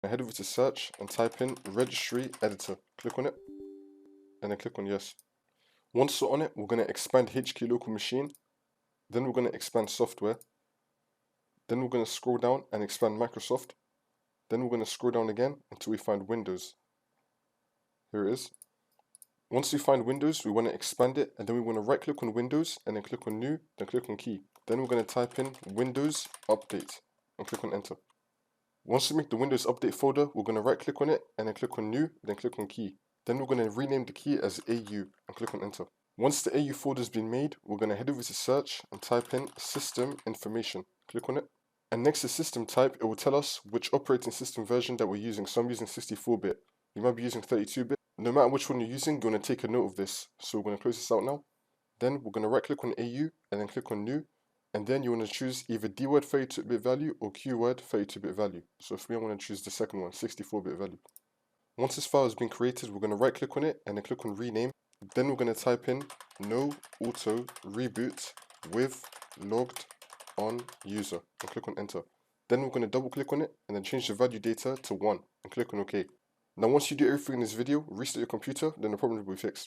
Head over to search and type in registry editor. Click on it and then click on yes. Once we're on it, we're going to expand HK local machine. Then we're going to expand software. Then we're going to scroll down and expand Microsoft. Then we're going to scroll down again until we find Windows. Here it is. Once we find Windows, we want to expand it, and then we want to right click on Windows and then click on New, then click on Key. Then we're going to type in Windows Update and click on Enter. Once we make the Windows Update folder, we're going to right click on it and then click on New, then click on Key. Then we're going to rename the key as AU and click on Enter. Once the AU folder has been made, we're going to head over to search and type in System Information. Click on it. And next to System Type, it will tell us which operating system version that we're using. So I'm using 64-bit. You might be using 32-bit. No matter which one you're using, you're going to take a note of this. So we're going to close this out now. Then we're going to right click on AU and then click on New. And then you want to choose either D-word 32-bit value or Q-word 32-bit value. So for me, I'm going to choose the second one, 64-bit value. Once this file has been created, we're going to right click on it and then click on rename. Then we're going to type in no auto reboot with logged on user and click on enter. Then we're going to double click on it and then change the value data to 1 and click on OK. Now once you do everything in this video, restart your computer, then the problem will be fixed.